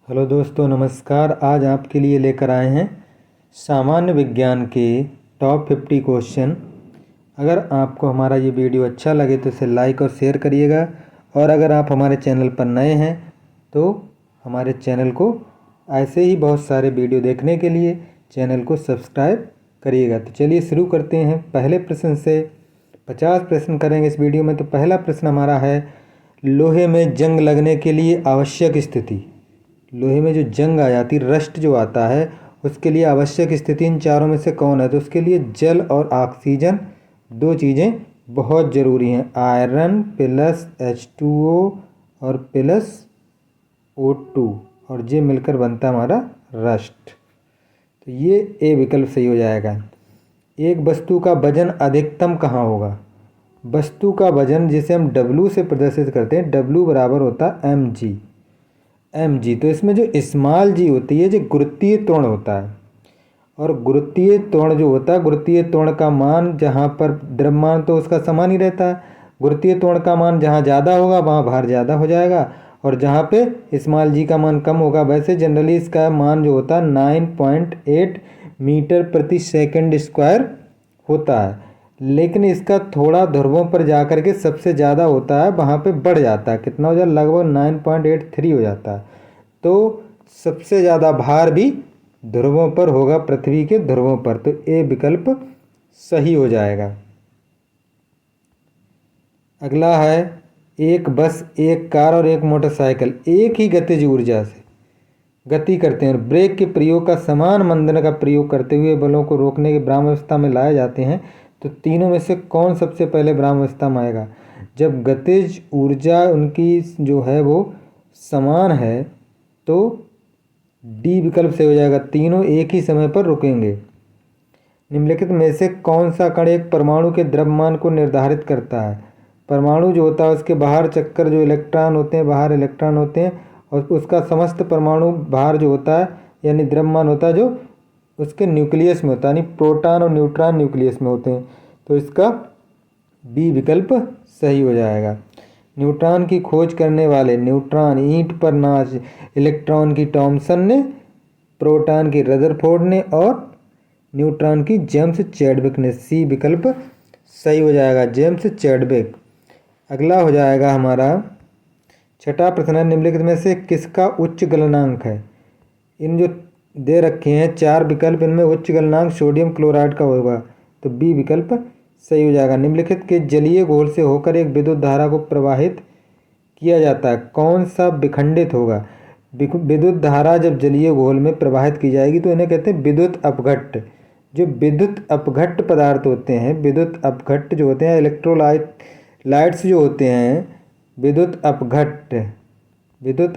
Hello दोस्तों, नमस्कार। आज आपके लिए लेकर आए हैं सामान्य विज्ञान के टॉप 50 क्वेश्चन। अगर आपको हमारा ये वीडियो अच्छा लगे तो इसे लाइक और शेयर करिएगा, और अगर आप हमारे चैनल पर नए हैं तो हमारे चैनल को ऐसे ही बहुत सारे वीडियो देखने के लिए चैनल को सब्सक्राइब करिएगा। तो चलिए शुरू करते हैं पहले प्रश्न से। 50 प्रश्न करेंगे इस वीडियो में। तो पहला प्रश्न हमारा है, लोहे में जंग लगने के लिए आवश्यक स्थिति। लोहे में जो जंग आ जाती, रस्ट जो आता है, उसके लिए आवश्यक स्थिति इन चारों में से कौन है? तो उसके लिए जल और ऑक्सीजन दो चीज़ें बहुत ज़रूरी हैं। आयरन प्लस H2O और प्लस O2, और ये मिलकर बनता है हमारा रस्ट। तो ये ए विकल्प सही हो जाएगा। एक वस्तु का वजन अधिकतम कहाँ होगा? वस्तु का वजन जिसे हम W से प्रदर्शित करते हैं, W बराबर होता है mg। तो इसमें जो स्मॉल जी होती है, जो गुरुत्वीय त्वरण होता है, और गुरुत्वीय त्वरण जो होता है, गुरुत्वीय त्वरण का मान जहाँ पर द्रव्यमान तो उसका समान ही रहता है। गुरुत्वीय त्वरण का मान जहाँ ज़्यादा होगा वहाँ भार ज़्यादा हो जाएगा, और जहाँ पे स्मॉल जी का मान कम होगा। वैसे जनरली इसका मान जो होता है 9.8 मीटर प्रति सेकंड स्क्वायर होता है, लेकिन इसका थोड़ा ध्रुवों पर जाकर के सबसे ज़्यादा होता है, वहाँ पे बढ़ जाता है। कितना हो जाता है? लगभग 9.83 हो जाता है। तो सबसे ज़्यादा भार भी ध्रुवों पर होगा, पृथ्वी के ध्रुवों पर। तो ए विकल्प सही हो जाएगा। अगला है, एक बस, एक कार और एक मोटरसाइकिल एक ही गतिज ऊर्जा से गति करते हैं। ब्रेक के प्रयोग का समान मंदन का प्रयोग करते हुए बलों को रोकने के ब्रह्मावस्था में लाए जाते हैं। तो तीनों में से कौन सबसे पहले ब्रह्मावस्था में आएगा? जब गतिज ऊर्जा उनकी जो है वो समान है तो डी विकल्प से हो जाएगा, तीनों एक ही समय पर रुकेंगे। निम्नलिखित में से कौन सा कण एक परमाणु के द्रव्यमान को निर्धारित करता है? परमाणु जो होता है उसके बाहर चक्कर जो इलेक्ट्रॉन होते हैं, बाहर इलेक्ट्रॉन होते हैं, और उसका समस्त परमाणु भार जो होता है यानी द्रव्यमान होता है जो उसके न्यूक्लियस में होता है, यानी प्रोटॉन और न्यूट्रॉन न्यूक्लियस में होते हैं। तो इसका बी विकल्प सही हो जाएगा। न्यूट्रॉन की खोज करने वाले, न्यूट्रॉन ईंट पर नाच, इलेक्ट्रॉन की टॉमसन ने, प्रोटॉन की रदरफोर्ड ने, और न्यूट्रॉन की जेम्स चैडविक ने। सी विकल्प सही हो जाएगा, जेम्स चैडविक। अगला हो जाएगा हमारा छठा प्रश्न है, निम्नलिखित में से किसका उच्च गलनांक है? इन जो दे रखे हैं चार विकल्प, इनमें उच्च गलनांक सोडियम क्लोराइड का होगा। तो बी विकल्प सही हो जाएगा। निम्नलिखित के जलीय घोल से होकर एक विद्युत धारा को प्रवाहित किया जाता है, कौन सा विखंडित होगा? विद्युत धारा जब जलीय घोल में प्रवाहित की जाएगी तो इन्हें कहते हैं विद्युत अपघट्ट। जो विद्युत अपघट्ट पदार्थ होते हैं, विद्युत अपघट्ट जो होते हैं, लाइट्स जो होते हैं, विद्युत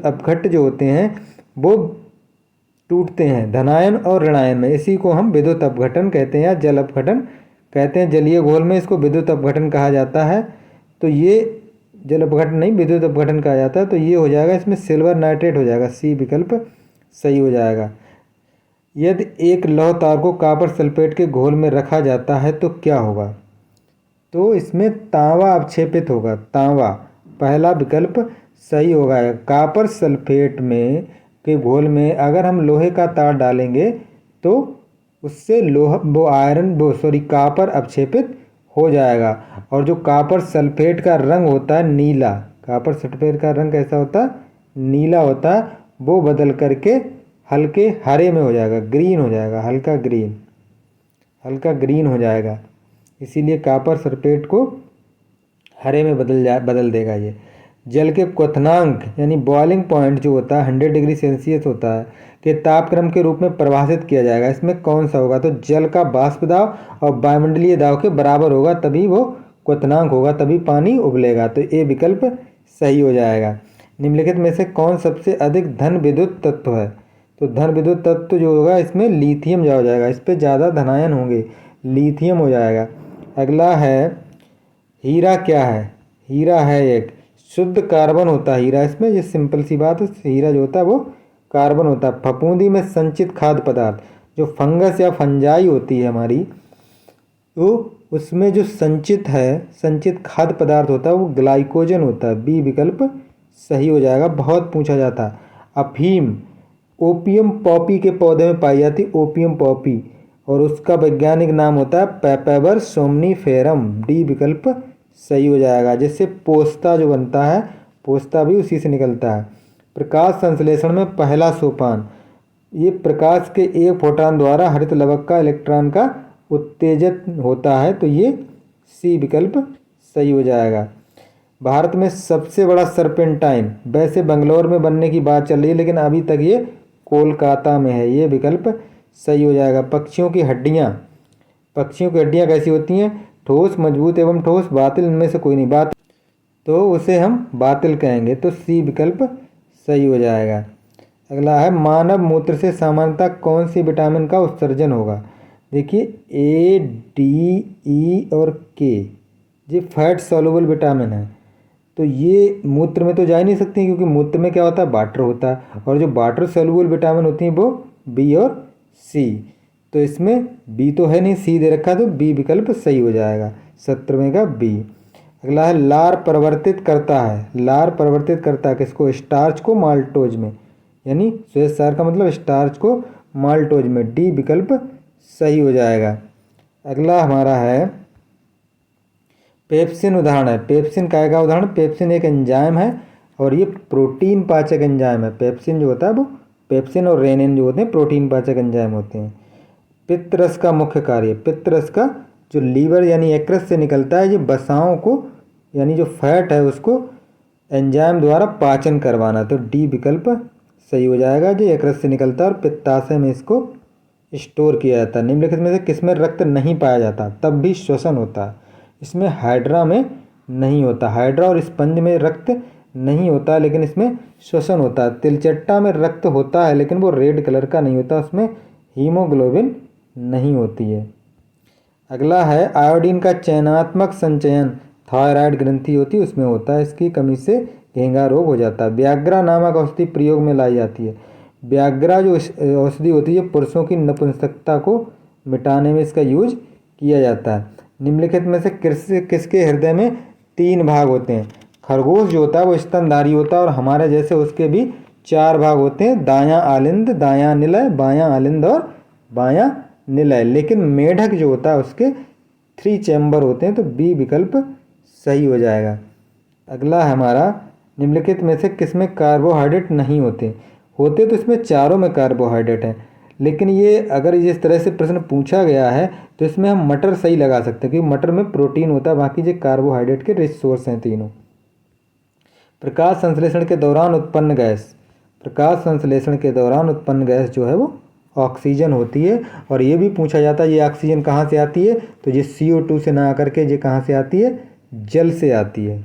अपघट्ट जो होते हैं वो टूटते हैं धनायन और ऋणायन में। इसी को हम विद्युत अपघटन कहते हैं या जल अपघटन कहते हैं। जलीय घोल में इसको विद्युत अपघटन कहा जाता है। तो ये जल अपघटन नहीं, विद्युत अपघटन कहा जाता है। तो ये हो जाएगा, इसमें सिल्वर नाइट्रेट हो जाएगा। सी विकल्प सही हो जाएगा। यदि एक लौह तार को कॉपर सल्फेट के घोल में रखा जाता है तो क्या होगा? तो इसमें तांबा अवक्षेपित होगा, तांबा। पहला विकल्प सही होगा। कॉपर सल्फेट में के घोल में अगर हम लोहे का तार डालेंगे तो उससे कॉपर अवक्षेपित हो जाएगा। और जो कॉपर सल्फेट का रंग होता है नीला, कॉपर सल्फेट का रंग कैसा होता है? नीला होता है। वो बदल करके हल्के हरे में हो जाएगा, ग्रीन हो जाएगा, हल्का ग्रीन हो जाएगा। इसीलिए कॉपर सल्फेट को हरे में बदल देगा ये। जल के क्वथनांक यानी बॉइलिंग पॉइंट जो होता है 100 डिग्री सेल्सियस होता है, के तापक्रम के रूप में परिभाषित किया जाएगा। इसमें कौन सा होगा? तो जल का वाष्प दाब और वायुमंडलीय दाब के बराबर होगा, तभी वो क्वथनांक होगा, तभी पानी उबलेगा। तो ए विकल्प सही हो जाएगा। निम्नलिखित में से कौन सबसे अधिक धन विद्युत तत्व है? तो धन विद्युत तत्व जो होगा इसमें लिथियम हो जाएगा, इस पर ज़्यादा धनायन होंगे, लिथियम हो जाएगा। अगला है, हीरा क्या है? हीरा है एक शुद्ध कार्बन होता है हीरा। इसमें ये सिंपल सी बात है, हीरा जो होता है वो कार्बन होता है। फफूंदी में संचित खाद्य पदार्थ, जो फंगस या फंजाई होती है हमारी, तो उसमें जो संचित खाद्य पदार्थ होता है वो ग्लाइकोजन होता है। बी विकल्प सही हो जाएगा। बहुत पूछा जाता है। अफीम ओपियम पॉपी के पौधे में पाई जाती है, ओपियम पॉपी, और उसका वैज्ञानिक नाम होता है पेपेबर सोमनीफेरम। डी विकल्प सही हो जाएगा। जिससे पोस्ता जो बनता है, पोस्ता भी उसी से निकलता है। प्रकाश संश्लेषण में पहला सोपान, ये प्रकाश के एक फोटॉन द्वारा हरित लवक का इलेक्ट्रॉन का उत्तेजित होता है, तो ये सी विकल्प सही हो जाएगा। भारत में सबसे बड़ा सर्पेंटाइन, वैसे बंगलौर में बनने की बात चल रही है लेकिन अभी तक ये कोलकाता में है, ये विकल्प सही हो जाएगा। पक्षियों की हड्डियाँ कैसी होती हैं? ठोस, मजबूत एवं ठोस, बातिल, इनमें से कोई नहीं। बात तो उसे हम बातिल कहेंगे, तो सी विकल्प सही हो जाएगा। अगला है मानव मूत्र से सामान्यतः कौन सी विटामिन का उत्सर्जन होगा? देखिए ए, डी, ई और के, ये फैट सॉल्युबल विटामिन है, तो ये मूत्र में तो जा ही नहीं सकती क्योंकि मूत्र में क्या होता है? वाटर होता है, और जो वाटर सॉल्युबल विटामिन होती हैं वो बी और सी, तो इसमें बी तो है नहीं, सी दे रखा, तो बी विकल्प सही हो जाएगा। 17वें का बी। अगला है लार परिवर्तित करता है। लार परिवर्तित करता है किसको? स्टार्च को माल्टोज में, यानी श्वेत सार का मतलब स्टार्च को माल्टोज में। डी विकल्प सही हो जाएगा। अगला हमारा है पेप्सिन उदाहरण है। पेप्सिन काय का उदाहरण? पेप्सिन एक एंजाइम है और ये प्रोटीन पाचक एंजाइम है। पेप्सिन जो होता है वो, पेप्सिन और रेनिन जो होते हैं प्रोटीन पाचक एंजाइम होते हैं। पित्तरस का मुख्य कार्य, पित्तरस का जो लीवर यानी यकृत से निकलता है, ये वसाओं को यानी जो फैट है उसको एंजाइम द्वारा पाचन करवाना, तो डी विकल्प सही हो जाएगा। जो यकृत से निकलता है और पित्ताशय में इसको स्टोर किया जाता है। निम्नलिखित में से किसमें रक्त नहीं पाया जाता तब भी श्वसन होता है? इसमें हाइड्रा में नहीं होता, हाइड्रा और स्पंज में रक्त नहीं होता लेकिन इसमें श्वसन होता है। तिलचट्टा में रक्त होता है लेकिन वो रेड कलर का नहीं होता, उसमें हीमोग्लोबिन नहीं होती है। अगला है आयोडीन का चयनात्मक संचयन थायराइड ग्रंथि होती है उसमें होता है, इसकी कमी से घेंघा रोग हो जाता है। व्याग्रा नामक औषधि प्रयोग में लाई जाती है। व्याग्रा जो औषधि होती है पुरुषों की नपुंसकता को मिटाने में इसका यूज किया जाता है। निम्नलिखित में से किसके हृदय में 3 भाग होते हैं? खरगोश जो होता है वो स्तनधारी होता है और हमारे जैसे उसके भी 4 भाग होते हैं, दायां आलिंद, दायां निलय, बायां आलिंद और बायां निलय। लेकिन मेढक जो होता है उसके 3 चैम्बर होते हैं, तो बी विकल्प सही हो जाएगा। अगला है हमारा निम्नलिखित में से किसमें कार्बोहाइड्रेट नहीं होते? होते तो इसमें चारों में कार्बोहाइड्रेट है, लेकिन ये अगर इस तरह से प्रश्न पूछा गया है तो इसमें हम मटर सही लगा सकते हैं क्योंकि मटर में प्रोटीन होता है, बाकी जो कार्बोहाइड्रेट के रिच सोर्स हैं तीनों। प्रकाश संश्लेषण के दौरान उत्पन्न गैस, प्रकाश संश्लेषण के दौरान उत्पन्न गैस जो है वो ऑक्सीजन होती है। और ये भी पूछा जाता है ये ऑक्सीजन कहाँ से आती है, तो ये CO2 से ना आकर के ये कहाँ से आती है? जल से आती है।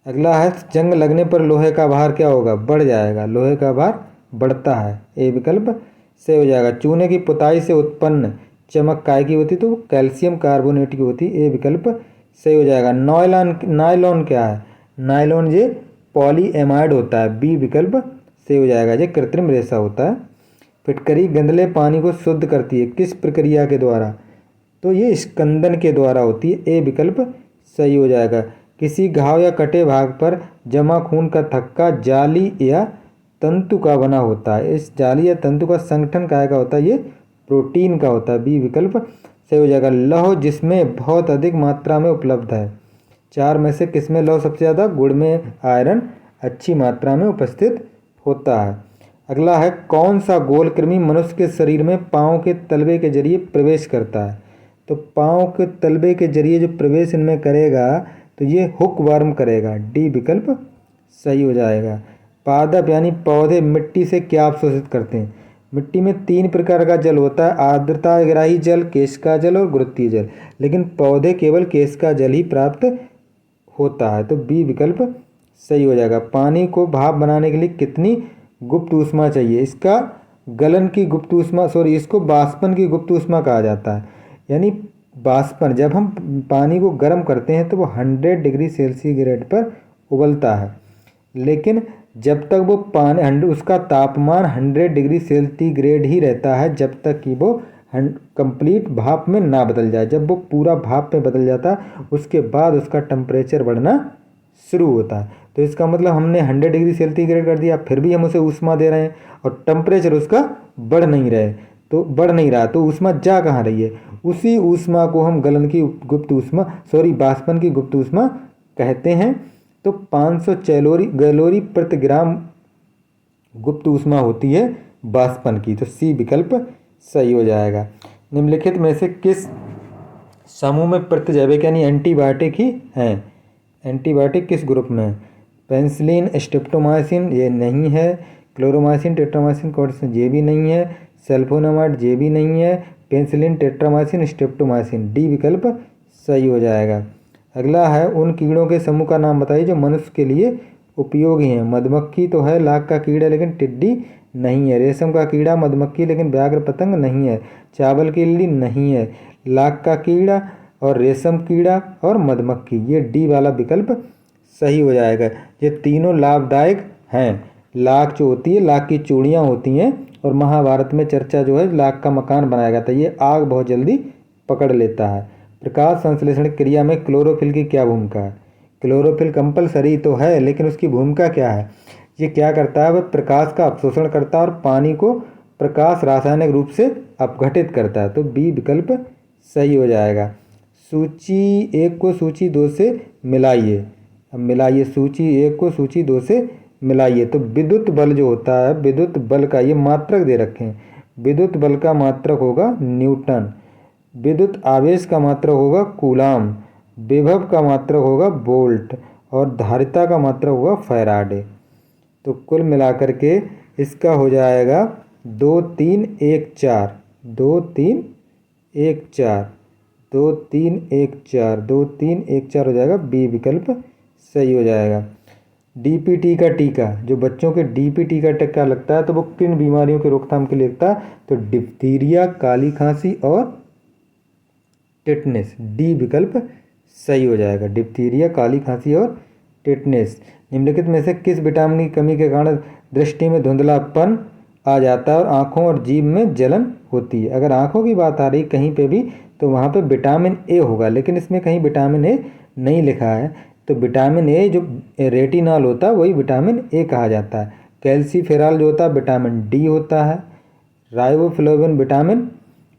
अगला है जंग लगने पर लोहे का भार क्या होगा? बढ़ जाएगा, लोहे का भार बढ़ता है, ए विकल्प से हो जाएगा। चूने की पुताई से उत्पन्न चमक काय की होती? तो कैल्शियम कार्बोनेट की होती, ए विकल्प सही हो जाएगा। नायलॉन क्या है? नायलॉन ये पॉलीएमाइड होता है, बी विकल्प सही हो जाएगा। ये कृत्रिम रेशा होता है। फिटकरी गंदले पानी को शुद्ध करती है किस प्रक्रिया के द्वारा? तो ये स्कंदन के द्वारा होती है, ए विकल्प सही हो जाएगा। किसी घाव या कटे भाग पर जमा खून का थक्का जाली या तंतु का बना होता है, इस जाली या तंतु का संगठन काय का होता है? ये प्रोटीन का होता है, बी विकल्प सही हो जाएगा। लौह जिसमें बहुत अधिक मात्रा में उपलब्ध है, 4 में से किसमें लौह सबसे ज़्यादा? गुड़ में आयरन अच्छी मात्रा में उपस्थित होता है। अगला है कौन सा गोल कृमि मनुष्य के शरीर में पाँव के तलवे के जरिए प्रवेश करता है? तो पाँव के तलवे के जरिए जो प्रवेश इनमें करेगा तो ये हुक वर्म करेगा, डी विकल्प सही हो जाएगा। पादप यानी पौधे मिट्टी से क्या अवशोषित करते हैं? मिट्टी में 3 प्रकार का जल होता है, आर्द्रताग्राही जल, केशिका जल और गुरुत्वीय जल, लेकिन पौधे केवल केशिका जल ही प्राप्त होता है, तो बी विकल्प सही हो जाएगा। पानी को भाप बनाने के लिए कितनी गुप्त ऊष्मा चाहिए? इसका गलन की गुप्त ऊष्मा, इसको बाष्पन की गुप्त ऊष्मा कहा जाता है। यानी बाष्पन, जब हम पानी को गर्म करते हैं तो वो 100 डिग्री सेंटीग्रेड पर उबलता है, लेकिन जब तक वो पानी उसका तापमान 100 डिग्री सेंटीग्रेड ही रहता है जब तक कि वो कंप्लीट भाप में ना बदल जाए। जब वो पूरा भाप में बदल जाता है उसके बाद उसका टेम्परेचर बढ़ना शुरू होता है। तो इसका मतलब हमने 100 डिग्री सेंटीग्रेड कर दिया, फिर भी हम उसे ऊष्मा दे रहे हैं और टेम्परेचर उसका बढ़ नहीं रहा, तो ऊष्मा जा कहाँ रही है? उसी ऊष्मा को हम गलन की गुप्त ऊष्मा बाष्पन की गुप्त ऊष्मा कहते हैं। तो 500 कैलोरी प्रति ग्राम गुप्त ऊष्मा होती है बाष्पन की। तो सी विकल्प सही हो जाएगा। निम्नलिखित में से किस समूह में प्रतिजैविक यानी एंटीबायोटिक ही हैं? एंटीबायोटिक किस ग्रुप में है? पेनिसिलिन, स्ट्रेप्टोमाइसिन ये नहीं है, क्लोरोमाइसिन, टेट्रामाइसिन, कोर्टिसोन ये भी नहीं है, सल्फोनामाइड ये भी नहीं है, पेनिसिलिन, टेट्रामाइसिन, स्ट्रेप्टोमाइसिन डी विकल्प सही हो जाएगा। अगला है उन कीड़ों के समूह का नाम बताइए जो मनुष्य के लिए उपयोगी हैं। मधुमक्खी तो है, लाख का कीड़ा लेकिन टिड्डी नहीं है, रेशम का कीड़ा, मधुमक्खी लेकिन व्याघ्र पतंग नहीं है, चावल की इल्ली नहीं है, लाख का कीड़ा और रेशम कीड़ा और मधुमक्खी ये डी वाला विकल्प सही हो जाएगा। ये तीनों लाभदायक हैं। लाख जो होती है, लाख की चूड़ियाँ होती हैं और महाभारत में चर्चा जो है लाख का मकान बनाया गया था, ये आग बहुत जल्दी पकड़ लेता है। प्रकाश संश्लेषण क्रिया में क्लोरोफिल की क्या भूमिका है? क्लोरोफिल कंपलसरी तो है लेकिन उसकी भूमिका क्या है? ये क्या करता है? वह प्रकाश का अवशोषण करता है और पानी को प्रकाश रासायनिक रूप से अपघटित करता है। तो बी विकल्प सही हो जाएगा। सूची 1 को सूची 2 से मिलाइए। अब मिलाइए, सूची 1 को सूची 2 से मिलाइए। तो विद्युत बल जो होता है, विद्युत बल का ये मात्रक दे रखे हैं। विद्युत बल का मात्रक होगा न्यूटन, विद्युत आवेश का मात्रक होगा कूलाम, विभव का मात्रक होगा वोल्ट और धारिता का मात्रक होगा फैराडे। तो कुल मिलाकर के इसका हो जाएगा 2 3 1 4, 2 3 1 4, 2 3 1 4, 2 3 1 4 हो जाएगा। बी विकल्प सही हो जाएगा। डीपीटी का टीका, जो बच्चों के डीपीटी का टीका लगता है तो वो किन बीमारियों के रोकथाम के लिए लगता है? तो डिप्थीरिया, काली खांसी और टेटनेस। डी विकल्प सही हो जाएगा। डिप्थीरिया, काली खांसी और टेटनेस। निम्नलिखित में से किस विटामिन की कमी के कारण दृष्टि में धुंधलापन आ जाता है और आँखों और जीभ में जलन होती है? अगर आँखों की बात आ रही कहीं पे भी तो वहाँ पे विटामिन ए होगा, लेकिन इसमें कहीं विटामिन ए नहीं लिखा है। तो विटामिन ए जो रेटिनॉल होता है वही विटामिन ए कहा जाता है। कैल्सीफेरॉल जो होता है विटामिन डी होता है। राइबोफ्लेविन विटामिन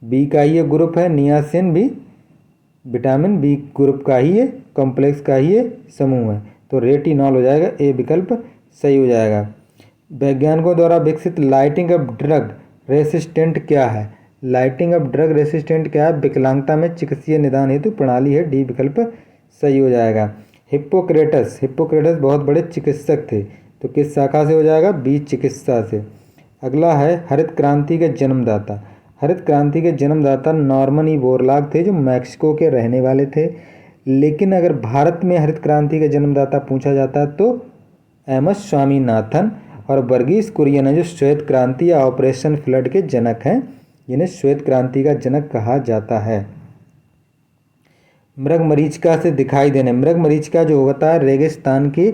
बी का ही ये ग्रुप है। नियासिन भी विटामिन बी ग्रुप का ही ये कॉम्प्लेक्स का ही ये समूह है। तो रेटिनॉल हो जाएगा, ए विकल्प सही हो जाएगा। वैज्ञानिकों द्वारा विकसित लाइटिंग ऑफ ड्रग रेसिस्टेंट क्या है? लाइटिंग ऑफ ड्रग रेसिस्टेंट क्या है? विकलांगता में चिकित्सीय निदान हेतु प्रणाली है। डी विकल्प सही हो जाएगा। हिप्पोक्रेटस बहुत बड़े चिकित्सक थे, तो किस शाखा से हो जाएगा? बीज चिकित्सा से। अगला है हरित क्रांति के जन्मदाता। हरित क्रांति के जन्मदाता नॉर्मन ई बोरलॉग थे जो मैक्सिको के रहने वाले थे। लेकिन अगर भारत में हरित क्रांति के जन्मदाता पूछा जाता है तो एम एस स्वामीनाथन और वर्गीस कुरियन है जो श्वेत क्रांति या ऑपरेशन फ्लड के जनक हैं, जिन्हें श्वेत क्रांति का जनक कहा जाता है। मृगमरीचिका से दिखाई देने, मृगमरीचिका जो होता है रेगिस्तान के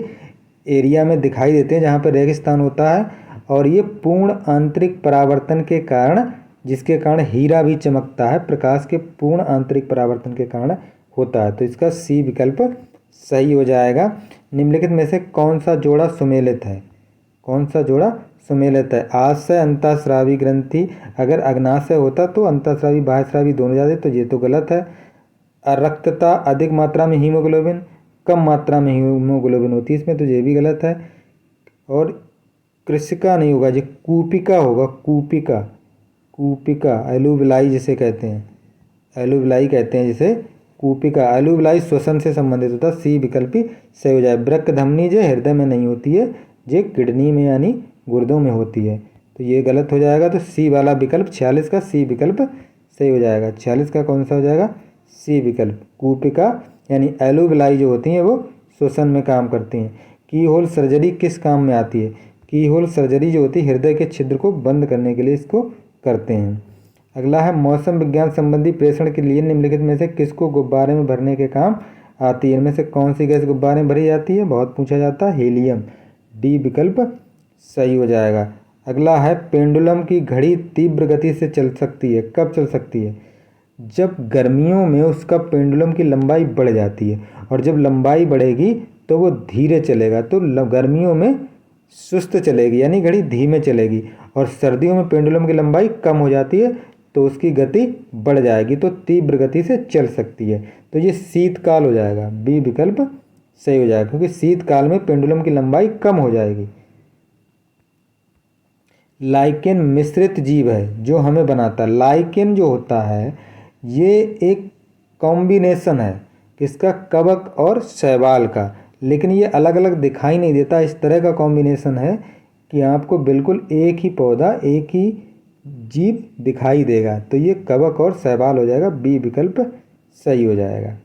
एरिया में दिखाई देते हैं जहाँ पर रेगिस्तान होता है, और ये पूर्ण आंतरिक परावर्तन के कारण, जिसके कारण हीरा भी चमकता है, प्रकाश के पूर्ण आंतरिक परावर्तन के कारण होता है। तो इसका सी विकल्प सही हो जाएगा। निम्नलिखित में से कौन सा जोड़ा सुमेलित है? कौन सा जोड़ा सुमेलित है? आशय अंतःस्रावी ग्रंथि, अगर अग्नाशय होता तो अंतःस्रावी बाह्यस्रावी दोनों जाते, तो ये तो गलत है। रक्तता, अधिक मात्रा में हीमोग्लोबिन, कम मात्रा में हीमोग्लोबिन होती है इसमें, तो ये भी गलत है। और कृषिका नहीं होगा, ये कूपिका होगा। कूपिका एलुविलाई जिसे कहते हैं, एलुविलाई कहते हैं जिसे कूपिका। एलुविलाई श्वसन से संबंधित होता है। सी विकल्प ही सही हो जाए। वृक्क धमनी जो हृदय में नहीं होती है, ये किडनी में यानी गुर्दों में होती है, तो ये गलत हो जाएगा। तो सी वाला विकल्प 46 का सी विकल्प सही हो जाएगा। 46 का कौन सा हो जाएगा? सी विकल्प। कूपिका यानी एलुविलाई जो होती हैं वो श्वसन में काम करती हैं। की होल सर्जरी किस काम में आती है? की होल सर्जरी जो होती है हृदय के छिद्र को बंद करने के लिए इसको करते हैं। अगला है मौसम विज्ञान संबंधी प्रेषण के लिए निम्नलिखित में से किसको गुब्बारे में भरने के काम आती है? इनमें से कौन सी गैस गुब्बारे में भरी जाती है? बहुत पूछा जाता है, हीलियम। डी विकल्प सही हो जाएगा। अगला है पेंडुलम की घड़ी तीव्र गति से चल सकती है, कब चल सकती है? जब गर्मियों में उसका पेंडुलम की लंबाई बढ़ जाती है, और जब लंबाई बढ़ेगी तो वो धीरे चलेगा, तो गर्मियों में सुस्त चलेगी यानी घड़ी धीमे चलेगी। और सर्दियों में पेंडुलम की लंबाई कम हो जाती है तो उसकी गति बढ़ जाएगी, तो तीव्र गति से चल सकती है। तो ये शीतकाल हो जाएगा, बी विकल्प सही हो जाएगा, क्योंकि शीतकाल में पेंडुलम की लंबाई कम हो जाएगी। लाइकेन मिश्रित जीव है जो हमें बनाता है। लाइकेन जो होता है ये एक कॉम्बिनेशन है किसका, कवक और शैवाल का, लेकिन ये अलग अलग दिखाई नहीं देता। इस तरह का कॉम्बिनेशन है कि आपको बिल्कुल एक ही पौधा, एक ही जीव दिखाई देगा। तो ये कवक और शैवाल हो जाएगा, बी विकल्प सही हो जाएगा।